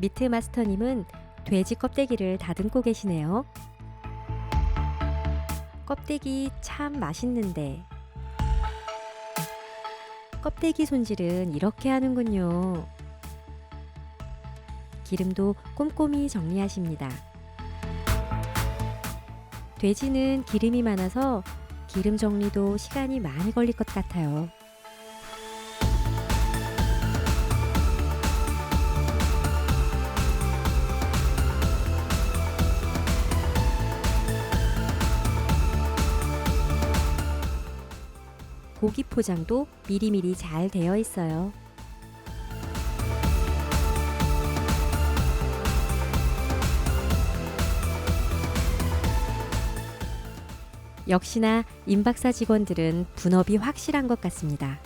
미트 마스터님은 돼지 껍데기를 다듬고 계시네요. 껍데기 참 맛있는데 껍데기 손질은 이렇게 하는군요. 기름도 꼼꼼히 정리하십니다. 돼지는 기름이 많아서 기름 정리도 시간이 많이 걸릴 것 같아요. 고기 포장도 미리미리 잘 되어 있어요. 역시나 임박사 직원들은 분업이 확실한 것 같습니다.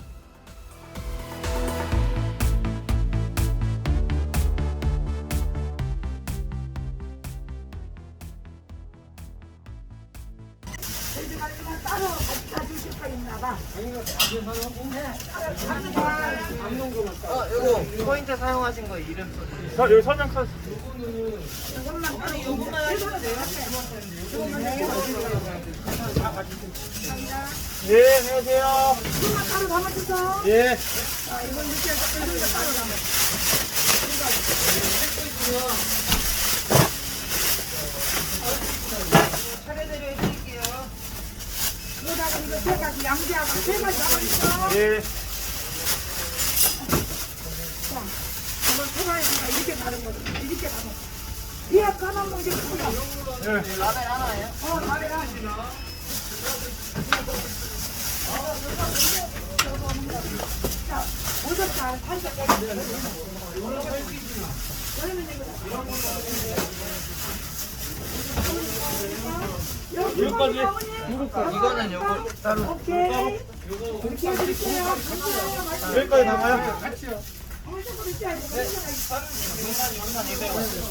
따로 가주실 거 있나 봐. 이거 포인트 사용하신 거 이름 써주세요. 여기 선장 카드. 예, 안녕하세요. 이것만 따로 담아주세요. 예. 아, 이건 이렇게 따로 담아. 차례대로 해드릴게요. 여기다가 이거 세 가지 양지하고 세 가지 담아주세요. 예. 이건 소라이가 이렇게 다른 거죠. 이렇게 다른 거. 비약 까만 거 이제 뭐야? 예. 라벨 하나예요? 다음에 나. 자, 5젓갈, 8젓갈. 여기까지. 이거는 요거 따로. 오케이. 이렇게 해드릴게요. 여기까지 담아요.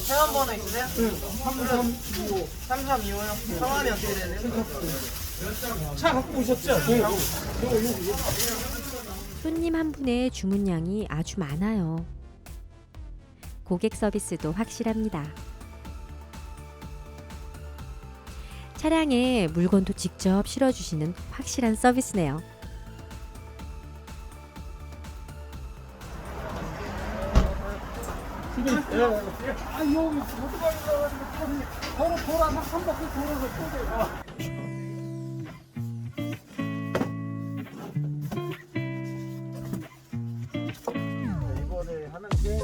회원번호 있으세요? 3325요. 성함이 어떻게 되세요? 차 갖고 오셨죠? 손님 한 분의 주문량이 아주 많아요. 고객 서비스도 확실합니다. 차량에 물건도 직접 실어주시는 확실한 서비스네요. 아, 여기 오토바이 나가지고 돌아서 한 바퀴 돌아서 또 이거를 하는 게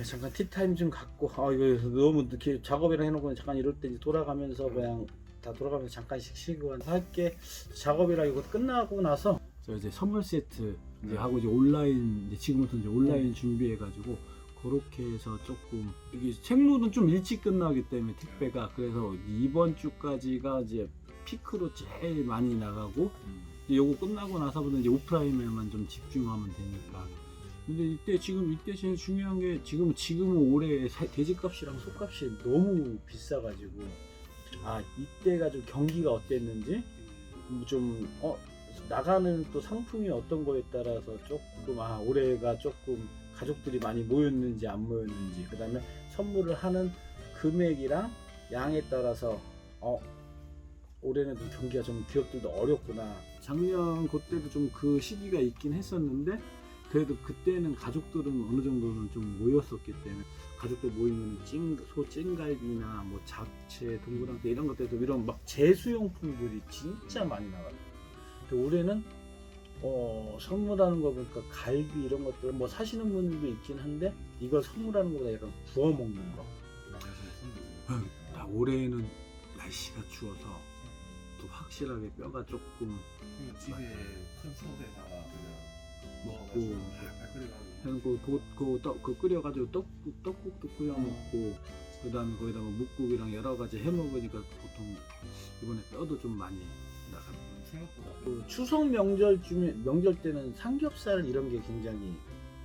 잠깐 티타임 좀 갖고 이거 너무 이렇게 작업이랑 해놓고 잠깐 이럴 때 이제 돌아가면서 그냥 다 돌아가면서 잠깐씩 쉬고 할게. 작업이랑 이거 끝나고 나서 저 이제 선물 세트 이제 하고 이제 온라인 이제 지금부터 이제 온라인 준비해가지고 그렇게 해서 조금 이게 생로는 좀 일찍 끝나기 때문에 택배가 그래서 이번 주까지가 이제 피크로 제일 많이 나가고 요거 끝나고 나서부터 이제 오프라인에만 좀 집중하면 되니까. 근데 이때 제일 중요한 게 지금 올해 돼지값이랑 소값이 너무 비싸가지고 이때가 좀 경기가 어땠는지 좀 나가는 또 상품이 어떤 거에 따라서 조금 올해가 조금 가족들이 많이 모였는지 안 모였는지 그 다음에 선물을 하는 금액이랑 양에 따라서 올해는 좀 경기가 좀 기업들도 어렵구나. 작년 그때도 좀 그 시기가 있긴 했었는데 그래도 그때는 가족들은 어느 정도는 좀 모였었기 때문에 가족들 모이면 소 찜갈비나 뭐 잡채, 동그랑땡 이런 것들도 이런 막 제수용품들이 진짜 많이 나가요. 근데 올해는 선물하는 거 보니까 갈비 이런 것들 뭐 사시는 분들도 있긴 한데 이걸 선물하는 것보다 약간 구워 먹는 거. 올해는 날씨가 추워서 또 확실하게 뼈가 조금 집에 큰 솥에다가 그냥 먹고 끓여가지고 그 끓여가지고 떡국도 끓여 먹고 그 다음에 거기다가 묵국이랑 여러 가지 해 먹으니까 보통 이번에 뼈도 좀 많이 나갑니다. 생각보다 그 추석 명절 때는 삼겹살 이런 게 굉장히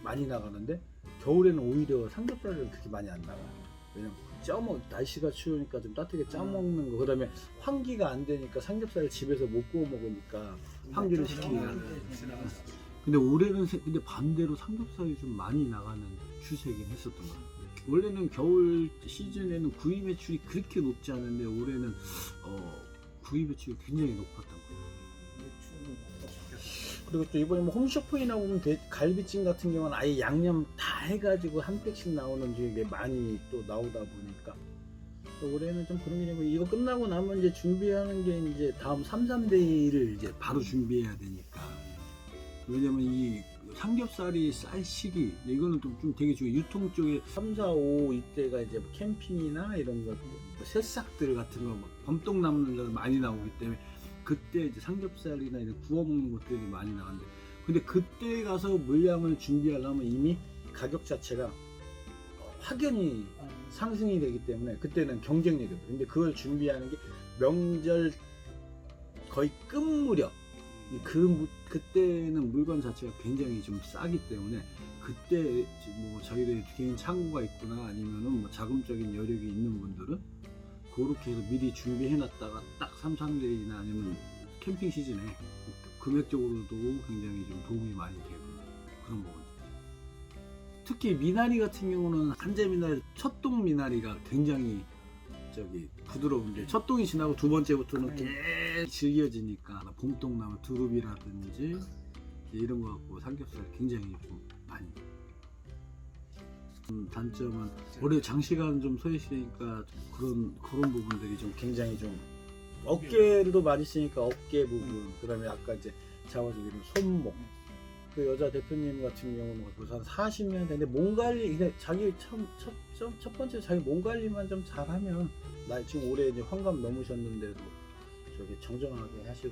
많이 나가는데 겨울에는 오히려 삼겹살은 그렇게 많이 안 나가요. 왜냐면 날씨가 추우니까 좀 따뜻하게 쪄 먹는 거. 그다음에 환기가 안 되니까 삼겹살을 집에서 못 구워 먹으니까 환기를 시키기가. 근데 올해는 근데 반대로 삼겹살이 좀 많이 나가는 추세긴 했었던 것 같아요. 원래는 겨울 시즌에는 구이 매출이 그렇게 높지 않은데 올해는 구이 매출이 굉장히 높았던 거예요. 그리고 또 이번에 뭐 홈쇼핑이나 보면 갈비찜 같은 경우는 아예 양념 다 해가지고 한 팩씩 나오는 중에 많이 또 나오다 보니까 또 올해는 좀 그런 게 되고 이거 끝나고 나면 이제 준비하는 게 이제 다음 3-3대2를 이제 바로 준비해야 되니까. 왜냐면 이 삼겹살이 쌀 시기 이거는 좀 되게 중요해요. 유통 쪽에 3, 4, 5 이때가 이제 뭐 캠핑이나 이런 것 새싹들 같은 거 막 범떡 남는 거 많이 나오기 때문에 그때 이제 삼겹살이나 이런 구워 먹는 것들이 많이 나가는데 근데 그때 가서 물량을 준비하려면 이미 가격 자체가 확연히 상승이 되기 때문에 그때는 경쟁력이 없어요. 근데 그걸 준비하는 게 명절 거의 끝 무렵 그때는 물건 자체가 굉장히 좀 싸기 때문에 그때 뭐 자기들 개인 창고가 있거나 아니면은 뭐 자금적인 여력이 있는 분들은 그렇게 해서 미리 준비해 놨다가 딱 3-3일이나 아니면 캠핑 시즌에 금액적으로도 굉장히 좀 도움이 많이 되고 그런 부분. 특히 미나리 같은 경우는 한재 미나리, 첫동 미나리가 굉장히 부드러운데 첫 동이 지나고 두 번째부터는 계속 질겨지니까 봄동 나무 두릅이라든지 이런 거 갖고 삼겹살 굉장히 좀 많이 단점은 올해 장시간 좀 서 있으니까 그런 부분들이 좀 굉장히 좀 어깨도 많이 쓰니까 어깨 부분 그다음에 아까 이제 잡아주기는 손목 그 여자 대표님 같은 경우는 벌써 한 40년 됐는데 몸 관리 그냥 자기 첫 번째 자기 몸 관리만 좀 잘하면 나 지금 올해 이제 환갑 넘으셨는데도 저기 정정하게 하시고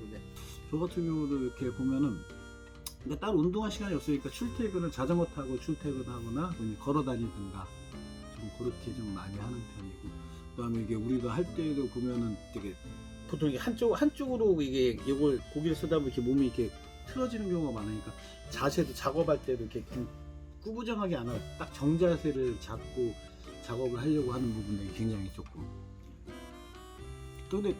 저 같은 경우도 이렇게 보면은 근데 따로 운동할 시간이 없으니까 출퇴근을 자전거 타고 출퇴근하거나 걸어 다니든가 좀 그렇게 좀 많이 하는 편이고 그다음에 이게 우리가 할 때도 보면은 되게 보통 이게 한쪽으로 이게 이걸 고기를 쓰다 보면 이렇게 몸이 이렇게 틀어지는 경우가 많으니까 자세도 작업할 때도 이렇게 꾸부정하게 안 하고 딱 정자세를 잡고 작업을 하려고 하는 부분들이 굉장히 조금 또 근데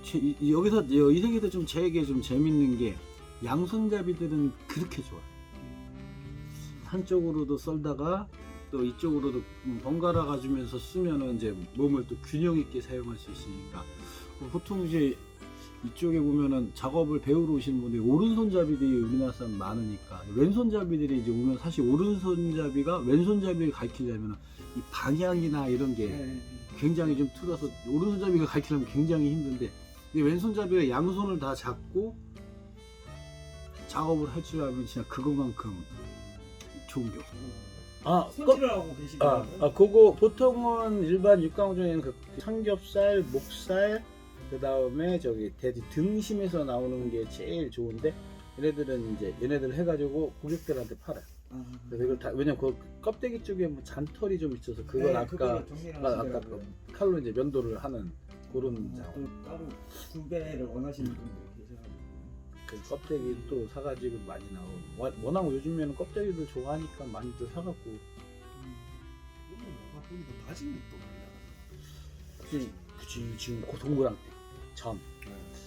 여기서 이 세계에서 좀 제게 좀 재밌는 게 양손잡이들은 그렇게 좋아. 한쪽으로도 썰다가 또 이쪽으로도 번갈아 가지면서 쓰면은 이제 몸을 또 균형 있게 사용할 수 있으니까 보통 이제 이쪽에 보면은 작업을 배우러 오시는 분들이 오른손잡이들이 우리나라 사람 많으니까 왼손잡이들이 이제 오면 사실 오른손잡이가 왼손잡이를 가르치려면 이 방향이나 이런 게 굉장히 좀 틀어서 오른손잡이가 가르치려면 굉장히 힘든데 이 왼손잡이가 양손을 다 잡고 작업을 할 줄 알면 진짜 그것만큼 좋은 게 없어요. 손질을 하고 계시더라고요. 그거 보통은 일반 육강 중에는 그 삼겹살, 목살, 그 다음에 저기 돼지 등심에서 나오는 게 제일 좋은데 얘네들은 이제 얘네들 해가지고 고객들한테 팔아요. 그래서 이걸 다 왜냐면 그 껍데기 쪽에 뭐 잔털이 좀 있어서 그걸 아까 그 칼로 이제 면도를 하는 그런 작업. 따로 구배를 원하시는 분들 계셔가지고 그 껍데기 또 사가지고 많이 나오고 워낙 요즘에는 껍데기들 좋아하니까 많이들 사갖고 거기도 다진 것도 많이 나가요. 굳이 지금 고동그랑 전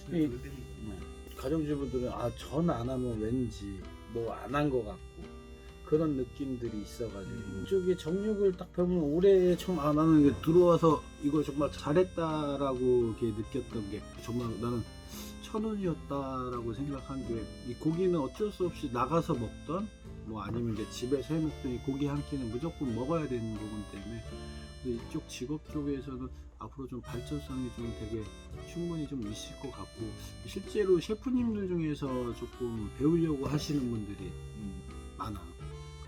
네. 이- 가정주부들은 전 안 하면 왠지 뭐 안 한 것 같고 그런 느낌들이 있어가지고 이쪽에 정육을 딱 배우면 올해 처음 나는 이게 들어와서 이거 정말 잘했다라고 이렇게 느꼈던 게 정말 나는 천운이었다라고 생각한 게 이 고기는 어쩔 수 없이 나가서 먹던 뭐 아니면 이제 집에서 해 먹던 이 고기 한 끼는 무조건 먹어야 되는 부분 때문에 그래서 이쪽 직업 쪽에서는 앞으로 좀 발전성이 좀 되게 충분히 좀 있을 것 같고 실제로 셰프님들 중에서 조금 배우려고 하시는 분들이 많아.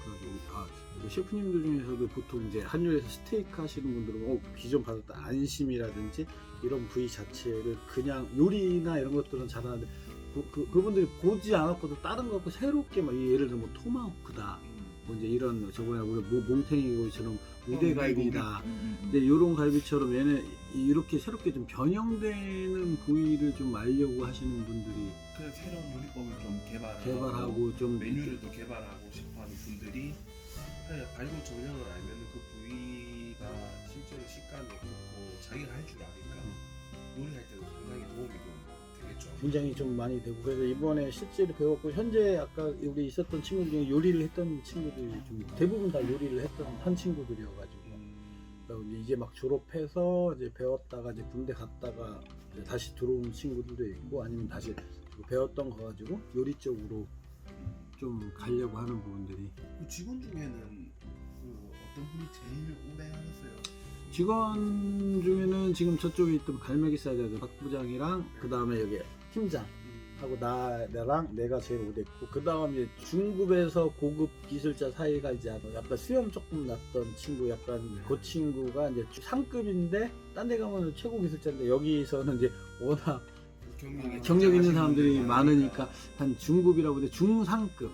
그래가지고 셰프님들 중에서도 보통 이제 한류에서 스테이크 하시는 분들은 기존 받았던 안심이라든지 이런 부위 자체를 그냥 요리나 이런 것들은 잘하는데 그분들이 보지 않았고도 다른 거 갖고 새롭게 막 예를 들면 뭐 토마호크다 뭐 이제 이런 저번에 우리 몽탱이 고기처럼 우대갈비다 근데 요런 갈비처럼 얘네 이렇게 새롭게 좀 변형되는 부위를 좀 알려고 하시는 분들이 그냥 새로운 요리법을 좀 개발하고 좀 메뉴를 또 개발하고 싶어하는 분들이 그냥 발효 정령을 알면 그 부위가 실제로 식감이 좋고 자기가 할 줄 아니까 요리할 때도 상당히 도움이 좀 되겠죠. 굉장히 좀 많이 되고 그래서 이번에 실제로 배웠고 현재 아까 우리 있었던 친구들 중에 요리를 했던 친구들이 좀 대부분 다 요리를 했던 한 친구들이어가지고 이제 막 졸업해서 이제 배웠다가 이제 군대 갔다가 이제 다시 들어온 친구들도 있고 아니면 다시 배웠던 거 가지고 요리 쪽으로 좀 가려고 하는 부분들이 그 직원 중에는 어떤 분이 제일 오래 하셨어요? 직원 중에는 지금 저쪽에 있던 갈매기 사이드 박 부장이랑 그 다음에 여기 팀장 하고 나랑 내가 제일 오래됐고 그 다음에 중급에서 고급 기술자 사이가 이제 약간 수염 조금 났던 친구 약간 그 친구가 이제 상급인데 딴 데 가면 최고 기술자인데 여기서는 이제 워낙 경력 있는 사람들이 많으니까 한 중급이라고 해도 중상급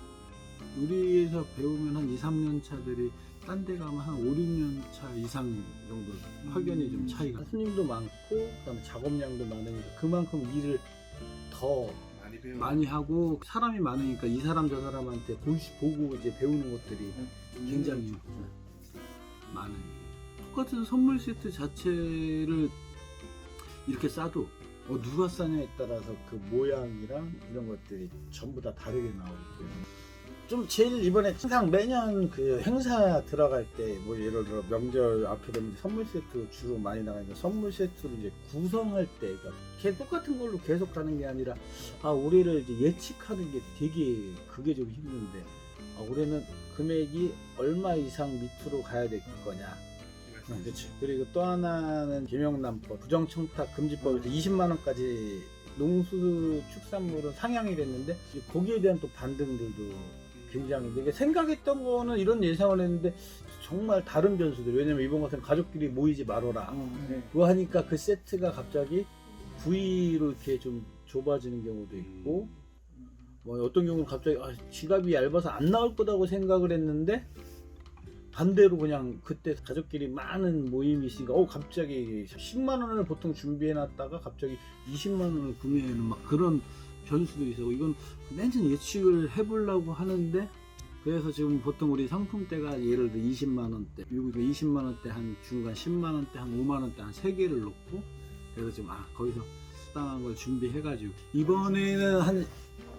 우리에서 배우면 한 2, 3년 차들이 딴 데 가면 한 5, 6년 차 이상 정도 확연히 좀 차이가 손님도 많고 그다음에 작업량도 많으니까 그만큼 일을 더 많이 하고 사람이 많으니까 이 사람 저 사람한테 보고 이제 배우는 것들이 굉장히 많은 똑같은 선물 세트 자체를 이렇게 싸도 누가 싸냐에 따라서 그 모양이랑 이런 것들이 전부 다 다르게 나오기 때문에 좀 제일 이번에 항상 매년 그 행사 들어갈 때 뭐 예를 들어 명절 앞에 되면 선물 세트 주로 많이 나가니까 선물 세트를 이제 구성할 때 그러니까 걔 똑같은 걸로 계속 가는 게 아니라 올해를 이제 예측하는 게 되게 그게 좀 힘든데 올해는 금액이 얼마 이상 밑으로 가야 될 거냐. 그렇지. 그리고 또 하나는 김영란법 부정청탁 금지법에서 20만 원까지 농수축산물은 상향이 됐는데 거기에 대한 또 반등들도 굉장히 되게 생각했던 거는 이런 예상을 했는데 정말 다른 변수들 왜냐면 이번 같은 가족끼리 모이지 말아라 그거 하니까 그 세트가 갑자기 부위로 이렇게 좀 좁아지는 경우도 있고 뭐 어떤 경우는 갑자기 지갑이 얇아서 안 나올 거라고 생각을 했는데 반대로 그냥 그때 가족끼리 많은 모임이 있으니까 갑자기 10만 원을 보통 준비해 놨다가 갑자기 20만 원을 구매하는 막 그런 변수도 있어. 이건 맨처음 예측을 해보려고 하는데 그래서 지금 보통 우리 상품대가 예를 들어 20만 원대 그리고 20만 원대 한 중간 10만 원대 한 5만 원대 한 3개를 놓고 그래서 지금 거기서适当한 걸 준비해가지고 이번에는 한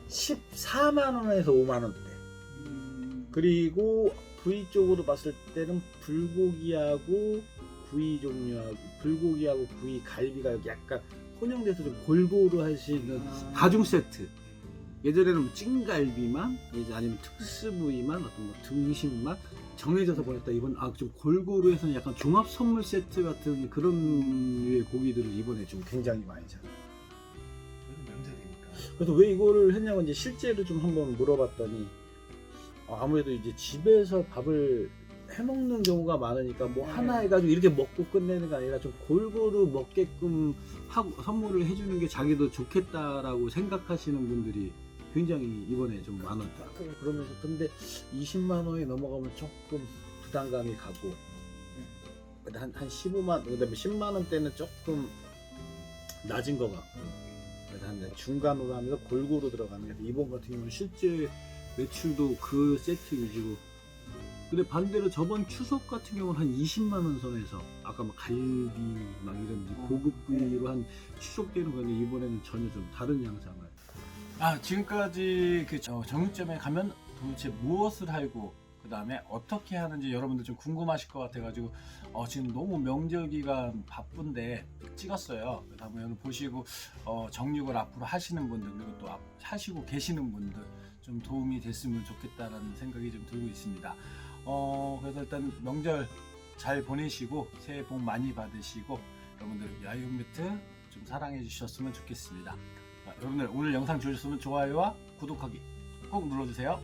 14만 원에서 5만 원대 그리고 부위 쪽으로 봤을 때는 불고기하고 구이 종류하고 불고기하고 구이 갈비가 약간 혼용돼서 좀 골고루 할 수 있는 다중 세트. 예전에는 찐갈비만, 이제 아니면 특수 부위만, 어떤 뭐 등심만 정해져서 보냈다. 이번 좀 골고루 해서 약간 종합 선물 세트 같은 그런 류의 고기들을 이번에 좀 굉장히 많이 잡아요. 명절이니까. 그래서 왜 이거를 했냐고 이제 실제로 좀 한번 물어봤더니 아무래도 이제 집에서 밥을 해먹는 경우가 많으니까 뭐 네. 하나 해가지고 이렇게 먹고 끝내는 게 아니라 좀 골고루 먹게끔 하고 선물을 해주는 게 자기도 좋겠다라고 생각하시는 분들이 굉장히 이번에 좀 많았다. 그러면서 근데 20만 원이 넘어가면 조금 부담감이 가고 한 15만 그다음에 10만 원대는 조금 낮은 것 같고 그래서 한 중간으로 하면서 골고루 들어가는 그래서 이번 같은 경우는 실제 매출도 그 세트 위주로 근데 반대로 저번 추석 같은 경우는 한 20만 원 선에서 아까 막 갈비 막 이런 고급 부위로 한 추석 때는 건데 이번에는 전혀 좀 다른 양상을 지금까지 그 정육점에 가면 도대체 무엇을 하고 그 다음에 어떻게 하는지 여러분들 좀 궁금하실 것 같아가지고 지금 너무 명절 기간 바쁜데 찍었어요. 그래서 한번 여러분 보시고 정육을 앞으로 하시는 분들 그리고 또 하시고 계시는 분들 좀 도움이 됐으면 좋겠다라는 생각이 좀 들고 있습니다. 그래서 일단 명절 잘 보내시고 새해 복 많이 받으시고 여러분들 야유매트 좀 사랑해 주셨으면 좋겠습니다. 여러분들 오늘 영상 좋으셨으면 좋아요와 구독하기 꼭 눌러주세요.